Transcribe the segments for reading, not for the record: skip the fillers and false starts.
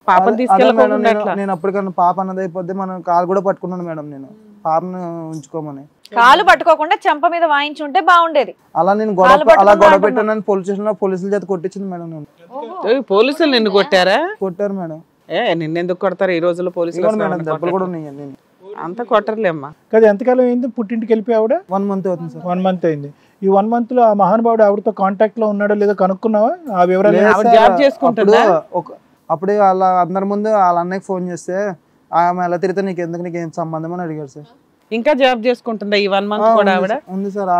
పాపను తీసుకెళ్ళకుండా నేను అప్పటికన్నా పాప అన్నది అయిపోద్ది మనం కాలు కూడా పట్టుకున్నాను మేడం నేను పాపను ఉంచుకోమని. కాలు పట్టుకోకుండా చెంప మీద వాయించుంటే బాగుండేది. అలా నేను గొడవ పెట్టాను పోలీస్ స్టేషన్ లో పోలీసుల చేత కొట్టించింది మేడం. నేను పోలీసులు నిన్ను కొట్టారా? కొట్టారు మేడం. నిన్నెందుకు కొడతారు ఈ రోజుల్లో పోలీసులు? దెబ్బలు కూడా ఉన్నాయి. నేను అంత కొట్టర్లేమ్మా. కదా ఎంతకాలం అయింది పుట్టింటికి వెళ్ళిపోయి ఆవిడ? 1 month అవుతుంది సార్. 1 month అయింది. ఈ 1 month లో ఆ మహానుభావుడు ఆవిడతో కాంటాక్ట్ లో ఉన్నాడో లేదో కనుక్కున్నావా? ఆ వివరాలు జాబ్ చేసుకుంటుందా? అప్పుడే వాళ్ళ అందరి ముందు వాళ్ళ అన్నయ్యకి ఫోన్ చేస్తే ఆమె ఎలా తిరిగితే నీకేం సంబంధం అని అడిగారు సార్. ఇంకా జాబ్ చేసుకుంటుందా ఈ 1 month కూడా ఆవిడ? ఉంది సార్.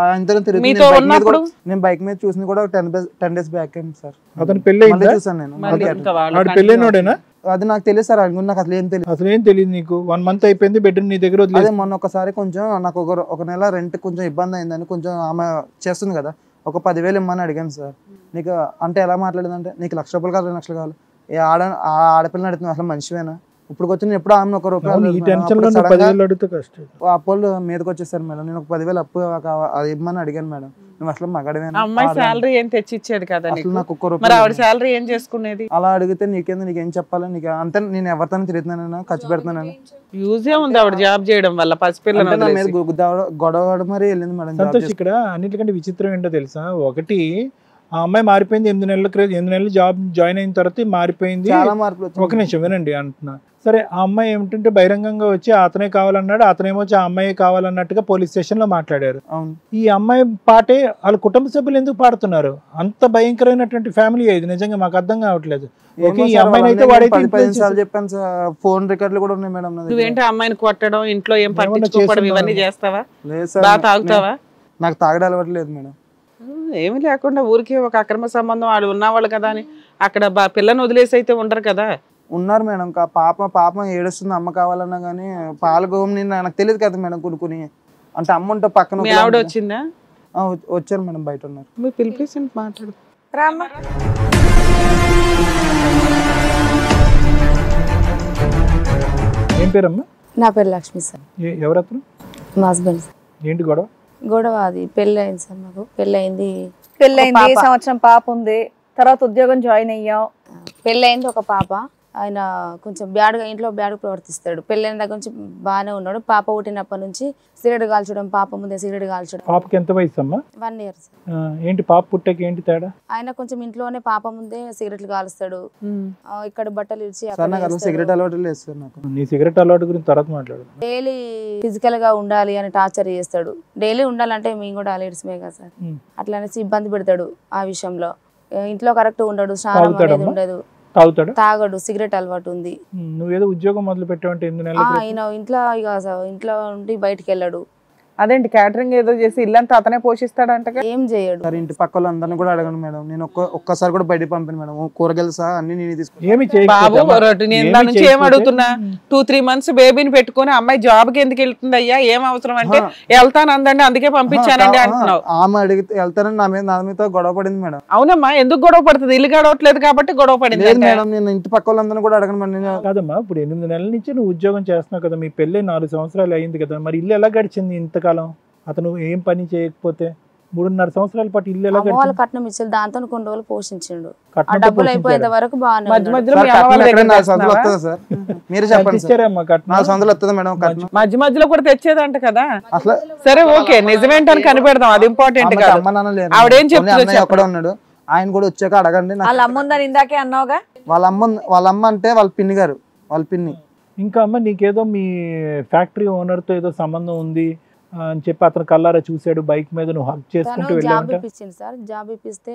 నేను బైక్ మీద చూసింది కూడా 10 days బ్యాక్ సార్. అతను పెళ్లి చూసాను నేను. పెళ్ళైనోడేనా? అది నాకు తెలియదు సార్. నాకు అసలు ఏం తెలియదు. అసలు ఏం తెలియదు నీకు? 1 month అయిపోయింది, బెడ్ నీ దగ్గర వదిలేదు. అదే మొన్న ఒకసారి కొంచెం నాకు ఒక నెల రెంట్ కొంచెం ఇబ్బంది అయిందని కొంచెం ఆమె చేస్తుంది కదా, ఒక 10,000 ఇమ్మని అడిగాను సార్. నీకు అంటే ఎలా మాట్లాడిందంటే నీకు 1,00,000 రూపాయలు కాదు 2 లక్షలు కావాలి, ఆడపిల్లని అడుగుతుంది అసలు మంచివేనా? ఇప్పుడు వచ్చి నేను ఎప్పుడు ఆమె 1 రూపాయి అప్పులు మీదకి వచ్చేసారు మేడం. నేను ఒక 10,000 అప్పు అది ఇమ్మని అడిగాను మేడం. నువ్వు అసలు మగడమేనా? అమ్మాయి శాలరీ ఏం తెచ్చి ఇచ్చేది కదా అసలు నాకు 1 రూపాయి. మరి ఆవిడ శాలరీ ఏం చేసుకునేది? అలా అడిగితే నీకేం చెప్పాలి? నీకు అంతే నేను ఎవరితో తిరుగుతున్నానైనా ఖర్చు పెడుతున్నాను. యూజే ఉంది ఆవిడ జాబ్ చేయడం వల్ల. పసిపిల్లల మీద గొడవ మరి వెళ్ళింది మేడం. సంతోష్, ఇక్కడ అన్నిటికంటే విచిత్రం ఏంటో తెలుసా? ఒకటి ఆ అమ్మాయి మారిపోయింది. 8 నెలలు జాబ్ జాయిన్ అయిన తర్వాత మారిపోయింది. చాలా మార్పులు. ఒక నిమిషం వినండి అంటున్నా. సరే, ఆ అమ్మాయి ఏమిటంటే బహిరంగంగా వచ్చి అతనే కావాలన్నాడు, అతనేమో వచ్చి ఆ అమ్మాయి కావాలన్నట్టుగా పోలీస్ స్టేషన్ లో మాట్లాడారు. ఈ అమ్మాయి పాటే వాళ్ళ కుటుంబ సభ్యులు ఎందుకు పాడుతున్నారు? అంత భయంకరమైనటువంటి ఫ్యామిలీ ఇది. నిజంగా మాకు అర్థం కావట్లేదు. ఈ అమ్మాయిని అయితే వాడైతే చెప్పాను సార్. ఫోన్ రికార్డులు కూడా ఉన్నాయి మేడం. నువ్వేంటి అమ్మాయిని కొట్టడం, ఇంట్లో ఏం పట్టించుకోవడం ఇవన్నీ చేస్తావా? బాగా తాగుతావా? నాకు తాగడం అలవాటు లేదు మేడం. ఏమి లేకుండా ఊరికి ఒక అక్రమ సంబంధం వాళ్ళు ఉన్నవాళ్ళు కదా అని అక్కడ పిల్లని వదిలేసి అయితే ఉండరు కదా. ఉన్నారు మేడం. పాప ఏడుస్తుంది అమ్మ కావాలన్నా కానీ పాలగోం నాకు తెలియదు కదా మేడం. కొనుక్కుని అంటే అమ్మ ఉంటే పక్కన ఆవిడ వచ్చిందా? వచ్చారు మేడం, బయట ఉన్నారు. మీరు పిలిపేసి మాట్లాడు. ఏం పేరమ్మా? నా పేరు లక్ష్మి సార్. ఎవరతను? మా హస్బెండ్ సార్. ఏంటి గొడవ? అది పెళ్ళి అయింది సార్. మాకు పెళ్ళయింది. సంవత్సరం పాప ఉంది. తర్వాత ఉద్యోగం జాయిన్ అయ్యాం. పెళ్ళయింది, ఒక పాప. ఆయన కొంచెం ఇంట్లో బ్యాడ్గా ప్రవర్తిస్తాడు. పెళ్ళైన దగ్గర నుంచి బాగానే ఉన్నాడు. పాప పుట్టినప్పటి నుంచి సిగరెట్ కాల్చడం, పాప ముందే సిగరెట్ కాల్చడం. పాపకి ఎంత వయసు అమ్మా? 1 year సార్. ఏంటి పాప పుట్టకి ఏంటి తేడా? ఆయన కొంచెం ఇంట్లోనే పాప ముందే సిగరెట్లు కాలుస్తాడు. ఇక్కడ బట్టలు ఇచ్చి సిగరెట్ అలవాటు లేదు సార్ నాకు. నీ సిగరెట్ అలవాటు గురించి తర్వాత మాట్లాడు. డైలీ ఫిజికల్ గా ఉండాలి అని టార్చర్ చేస్తాడు. డైలీ ఉండాలంటే మేము కూడా లేడీస్మే కదా సార్. అట్లా అనేసి ఇబ్బంది పెడతాడు ఆ విషయంలో. ఇంట్లో కరెక్ట్ ఉండడు, స్నానం అనేది ఉండదు, తాగడు, సిగరెట్ అలవాటు ఉంది. నువ్వేదో ఉద్యోగం మొదలు పెట్టావంటే ఆయన ఇంట్లో ఉండి బయటికి వెళ్ళాడు. అదేంటి క్యాటరింగ్ ఏదో చేసి ఇల్లంతా అతనే పోషిస్తాడంట? ఏం చేయడు. ఇంటి పక్క వాళ్ళందరినీ కూడా అడగను మేడం. నేను ఒక్కసారి కూడా బయట పంపాను మేడం. కూరగాయలు సహా అన్ని నేను తీసుకుని ఏం అడుగుతున్నా? 2-3 months బేబీని పెట్టుకుని అమ్మాయి జాబ్ కి ఎందుకు వెళ్తుంది అయ్యా, ఏం అవసరం అంటే వెళ్తాను అందండి అందుకే పంపించానండి అంటున్నావు. ఆమె అడిగితే వెళ్తానని నా మీద గొడవ పడింది మేడం. అవునమ్మా, ఎందుకు గొడవ పడుతుంది? ఇల్లు గడవట్లేదు కాబట్టి గొడవ పడింది మేడం. నేను ఇంటి పక్క వాళ్ళందరినీ కూడా అడగను మేడం. కాదమ్మా, ఇప్పుడు 8 నెలల నుంచి నువ్వు ఉద్యోగం చేస్తున్నావు కదా, మీ పెళ్ళి 4 సంవత్సరాలు అయింది కదా, మరి ఇల్లు ఎలా గడిచింది ఇంతకాలం? అతను ఏం పని చేయకపోతే 3.5 సంవత్సరాల పాటు ఇల్లు ఎలా గడిచింది? కట్నం ఇచ్చారు, దాంతో కొన్ని రోజులు పోషించిండు. డబ్బులు అయిపోయేంత వరకు బాగానే. మధ్య మధ్యలో కూడా తెచ్చేదంట కదా. సరే ఓకే, నిజమేంటని కనిపెడదాం, అది ఇంపార్టెంట్ కాదు. ఆవిడేం చెప్తుంది? అక్కడ ఉన్నాడు ఆయన కూడా వచ్చాక అడగండి. వాళ్ళ అమ్మ ఉందని ఇందాకే అన్నావుగా. వాళ్ళ అమ్మ అంటే వాళ్ళ పిన్ని గారు, వాళ్ళ పిన్ని. ఇంకా అమ్మ నీకేదో మీ ఫ్యాక్టరీ ఓనర్ తో ఏదో సంబంధం ఉంది అని చెప్పి అతను కల్లారా చూసాడు, బైక్ మీద నువ్వు హక్ చేసుకుంటూ వెళ్ళావు. Job ఇప్పించింది sir. జాబ్ ఇప్పిస్తే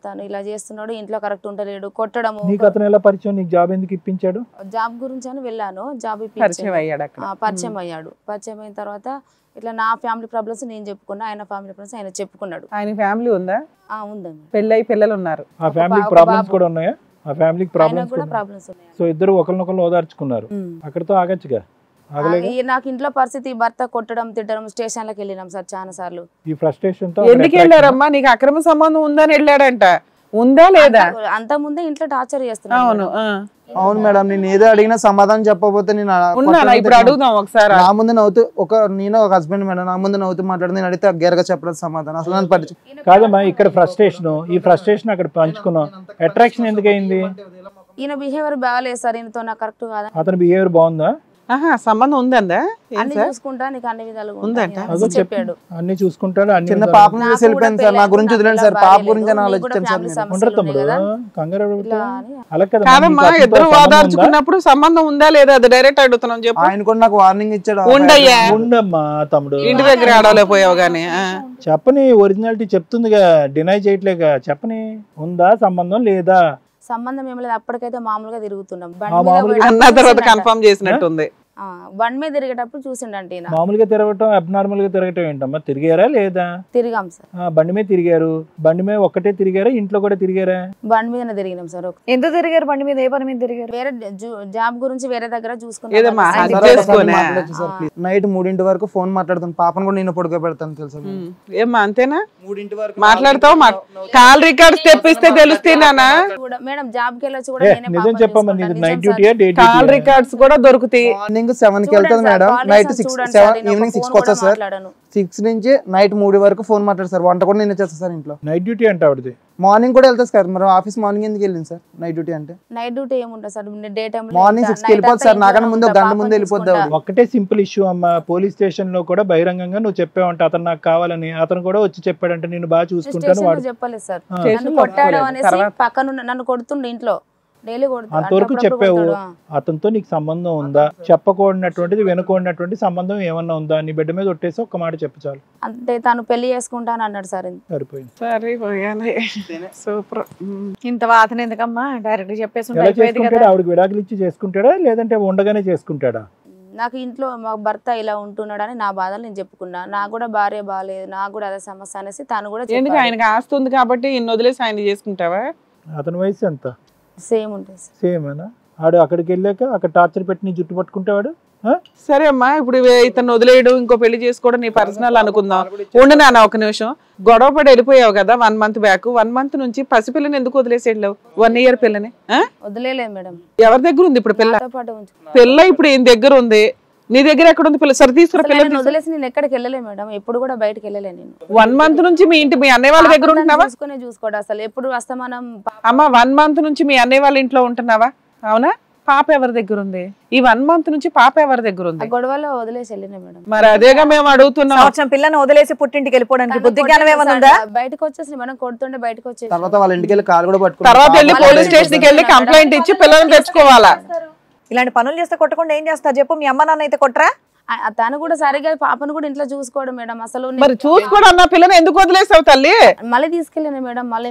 తను ఇలా చేస్తున్నాడు, ఇంట్లో కరెక్ట్ ఉండలేడు, కొట్టడము. నీకు అతను ఎలా పరిచయం? నీకు జాబ్ ఎందుకు ఇప్పించాడు? జాబ్ గురించి అని వెళ్ళాను, జాబ్ పరిచయం అయ్యాడు. పరిచయం అయిన తర్వాత ఇట్లా నా ఫ్యామిలీ ప్రాబ్లమ్స్ నేను చెప్పుకున్నా, ఆయన ఫ్యామిలీ ప్రాబ్లమ్స్ ఆయన చెప్పుకున్నాడు. ఆయన ఫ్యామిలీ ఉందా? ఉందండి. పెళ్ళై పిల్లలు ఉన్నారు. ఆ ఫ్యామిలీ ప్రాబ్లమ్స్ కూడా ఉన్నాయా? ఆ ఫ్యామిలీకి ప్రాబ్లమ్స్ ఉన్నాయి. సో ఇద్దరు ఒకరినొకరు ఓదార్చుకున్నారు. అక్కడతో ఆగచ్చుగా. నాకు ఇంట్లో పరిస్థితి, భర్త కొట్టడం, తిట్టడం, స్టేషన్లకు వెళ్ళినాం సార్ చాలా సార్లు. ఈ ఫ్రస్ట్రేషన్ తో ఎందుకు వెళ్ళారమ్మా? నీకు అక్రమ సంబంధం ఉందని వెళ్ళాడంట, ఉందా లేదా? అంత ముందే ఇంట్లో టార్చర్ చేస్తున్నా. అవును మేడం, నేను ఏదో అడిగినా సమాధానం చెప్పకపోతే నేను ఇప్పుడు అడుగుదాం ఒకసారి. నా ముందు నవ్వుతూ నేను ఒక హస్బెండ్ మేడం, నా ముందు నవ్వుతూ మాట్లాడి నేను అడిగితే గేరగా చెప్పడం సమాధానం అసలు నన్ను పట్టించు కాదమ్మా. ఇక్కడ ఫ్రస్ట్రేషన్, ఈ ఫ్రస్ట్రేషన్ అక్కడ పంచుకున్నాం. అట్రాక్షన్ ఎందుకు అయింది? ఈయన బిహేవియర్ బాగాలేదు సార్, ఈయనతో నాకు కరెక్ట్ కాదు. అతని బిహేవియర్ బాగుందా? సంబంధం ఉందందా? అన్ని చూసుకుంటా, నీకు అన్ని విధాలుగా ఉందంట చెప్పాడు. అన్ని చూసుకుంటాడు. చిన్న పాపం చేసి వెళ్ళిపోయింది సార్. నా గురించి వదిలేండి సార్, పాప గురించి ఆలోచించాను సార్. కాదమ్మా, ఇద్దరు వాదార్చుకున్నప్పుడు సంబంధం ఉందా లేదా అది డైరెక్ట్ అడుగుతున్నాం చెప్పు. ఆయన కూడా నాకు వార్నింగ్ ఇచ్చాడు. ఉండయ్యా, ఉండమ్మా తమ్ముడు, ఇంటి దగ్గర ఆడలేకపోయావు గానీ. చెప్పని ఒరిజినాలిటీ చెప్తుందిగా, డినై చేయట్లేగా. చెప్పని ఉందా సంబంధం లేదా? సంబంధం ఏం లేదు, అప్పటికైతే మామూలుగా తిరుగుతున్నాం. అన్న తర్వాత కన్ఫర్మ్ చేసినట్టుంది. బండి మీద తిరిగేటప్పుడు చూసిండంటే. మామూలుగా తిరగటం అబ్నార్మల్ గా తిరగటం ఏంటమ్మా? తిరిగారా లేదా? తిరిగాం సార్. బండి మీద తిరిగారు. బండి మీద ఒక్కటే తిరిగారా, ఇంట్లో కూడా తిరిగారా? బండి మీద తిరిగినాం సార్. ఎందుకు తిరిగారు బండి మీద? ఏ పని మీద తిరిగారు? వేరే జాబ్ గురించి వేరే దగ్గర చూసుకున్నాం. నైట్ 3 వరకు ఫోన్ మాట్లాడుతాను. పాపను కూడా నేను పడుకోబెడతాను తెలుసా? ఏమ్మా అంతేనా? 3 వరకు మాట్లాడతావు. కాల్ రికార్డ్స్ తెప్పిస్తే తెలుస్తేనా? మేడం జాబ్ కి వెళ్ళొచ్చు కూడా నిజం చెప్పమ్మా, నైట్ డ్యూటీయా డే డ్యూటీ? కాల్ రికార్డ్స్ కూడా దొరుకుతాయి. 7 కి వెళ్తాను మేడం, నైట్ 6 ఈవినింగ్ 6 కి వచ్చా సార్. 6 నుంచి నైట్ 3 వరకు ఫోన్ మాట్లాడు సార్. వంట కూడా నేను చేస్తాను సార్ ఇంట్లో. నైట్ డ్యూటీ అంటే ఆవిడది మార్నింగ్ కూడా వెళ్తా సార్. మరి ఆఫీస్ మార్నింగ్ ఎందుకు వెళ్ళింది సార్? నైట్ డ్యూటీ అంటే నైట్ డ్యూటీ ఏముంటుంది సార్? డే టైం మార్నింగ్ 6 కి వెళ్ళిపోద్ది సార్. నాకన్నా ముందు 1 గంట ముందు వెళ్ళిపోద్ది. ఒక్కటే సింపుల్ ఇష్యూ అమ్మా, పోలీస్ స్టేషన్ లో కూడా బహిరంగంగా నువ్వు చెప్పావంట అతను నాకు కావాలని. అతను కూడా వచ్చి చెప్పాడంటే నేను బాగా చూసుకుంటాను. వాడు చెప్పలేదు సార్, నన్ను కొట్టాడు అనేసి పక్కన నన్ను కొడుతుండే ఇంట్లో. అంతవరకు చెప్పావు. అతనితో నీకు సంబంధం ఉందా? చెప్పకూడనటువంటిది వినకూడనటువంటి సంబంధం ఏమన్నా ఉందా? నీ బిడ్డ మీద ఒట్టేసి ఒక్క మాట చెప్పు చాలు. అంటే తను పెళ్లి చేసుకుంటాను అన్నాడు సార్. సరిపోయింది. సూపర్. ఇంత వాతన ఎందుకమ్మా? డైరెక్ట్ చెప్పేసి ఆవిడకి విడాకులు ఇచ్చి చేసుకుంటాడా లేదంటే ఉండగానే చేసుకుంటాడా? నాకు ఇంట్లో మా భర్త ఇలా ఉంటున్నాడని నా బాధలు నేను చెప్పుకున్నా. నాకు కూడా భార్య బాగాలేదు, నాకు కూడా అదే సమస్య అనేసి తను కూడా. ఎందుకు? ఆయనకి ఆస్తి ఉంది కాబట్టి ఇన్ని వదిలేసి ఆయన చేసుకుంటావా? అతని వయసు ఎంత? సేమ్ ఉంటుంది. సేమేనా? ఆడు అక్కడికి వెళ్ళాక అక్కడ టార్చర్ పెట్టి నీ జుట్టు పట్టుకుంటావాడు. సరే అమ్మా, ఇప్పుడు ఇతను వదిలేయడం ఇంకో పెళ్లి చేసుకోవడం నీ పర్సనల్ అనుకుందాం. ఉండు నాన్న ఒక నిమిషం. గొడవ పడి వెళ్ళిపోయావు కదా 1 మంత్ బ్యాక్. 1 మంత్ నుంచి పసిపిల్లని ఎందుకు వదిలేసి వెళ్ళావు? 1 ఇయర్ పిల్లని వదిలేదు మేడం. ఎవరి దగ్గర ఉంది ఇప్పుడు పిల్ల? పిల్ల ఇప్పుడు ఈయన దగ్గర ఉంది. నీ దగ్గర ఎక్కడ ఉంది పిల్ల? సరే తీసుకురా పిల్లలు. వదిలేసి నేను ఎక్కడికి వెళ్ళలే మేడం, ఎప్పుడు కూడా బయటకు వెళ్ళలే నేను. 1 మంత్ నుంచి మీ అన్నయ్య వాళ్ళ దగ్గర ఉంటున్నావా? చూసుకోండి అసలు ఎప్పుడు వస్తామనం. అమ్మ 1 మంత్ నుంచి మీ అన్నయ్య వాళ్ళ ఇంట్లో ఉంటున్నావా? అవునా? పాప ఎవరి దగ్గర ఉంది? ఈ 1 మంత్ నుంచి పాప ఎవరి దగ్గర ఉంది? గొడవలో వదిలేసి వెళ్ళినా మేడం. మరి అదేగా మేము అడుగుతున్నాం. సంవత్సరం పిల్లని వదిలేసి పుట్టింటికి వెళ్ళిపోవడానికి బుద్ధి జ్ఞానం ఏమైనా ఉందా? బయటకు వచ్చేసి మనం కొడుతుండే బయటకు వచ్చేసి తర్వాత వాళ్ళ ఇంటికి వెళ్ళి కాలు కూడా పట్టుకుని తర్వాత వెళ్ళి పోలీస్ స్టేషన్ కి వెళ్ళి కంప్లైంట్ ఇచ్చి పిల్లల్ని తెచ్చుకోవాలా? ఇలాంటి పనులు చేస్తే కొట్టకుండా ఏం చేస్తారు చెప్పు? మీ అమ్మ నాన్న అయితే కొట్టరా? తను కూడా సరిగా పాపను కూడా ఇంట్లో చూసుకోవడం మేడం. అసలు మరి చూసుకోవడం అన్న పిల్లని ఎందుకు వదిలేసావు తల్లి? మళ్ళీ తీసుకెళ్ళాను మేడం. మళ్ళీ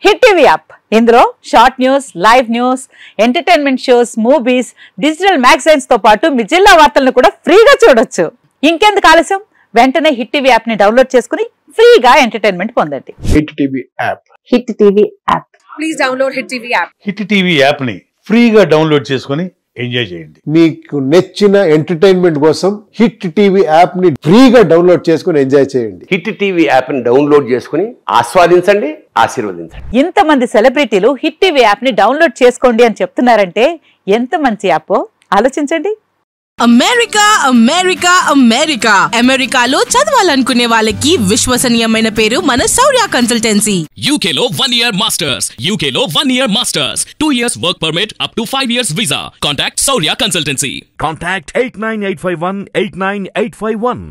హిట్ టీవీ యాప్, ఇందులో short news, live news, entertainment shows, movies, digital magazines తో పాటు మీ జిల్లా వార్తలను కూడా ఫ్రీగా చూడొచ్చు. ఇంకెందుకు ఆలస్యం? వెంటనే హిట్ టీవీ యాప్ ని డౌన్లోడ్ చేసుకుని ఫ్రీగా ఎంటర్టైన్మెంట్ పొందండి. Hit TV app. Hit TV app. Please download hit TV app. Hit TV app ని ఫ్రీగా డౌన్లోడ్ చేసుకుని ఎంజాయ్ చేయండి. మీకు నచ్చిన ఎంటర్టైన్మెంట్ కోసం హిట్ టీవీ యాప్ ని ఫ్రీగా డౌన్లోడ్ చేసుకుని ఎంజాయ్ చేయండి. హిట్ టీవీ యాప్ ని డౌన్లోడ్ చేసుకుని ఆస్వాదించండి, ఆశీర్వదించండి. ఇంతమంది సెలబ్రిటీలు హిట్ టీవీ యాప్ ని డౌన్లోడ్ చేసుకోండి అని చెప్తున్నారంటే ఎంత మంచి యాప్ ఆలోచించండి. అమెరికా అమెరికా అమెరికా అమెరికాలో చదవాలనుకునే వాళ్ళకి విశ్వసనీయమైన పేరు మన శౌర్య కన్సల్టెన్సీ. యూకేలో 1 year మాస్టర్స్. యూకేలో 1 year masters. 2 years work permit up to 5 years visa. Contact Shaurya consultancy. Contact 89851 89851.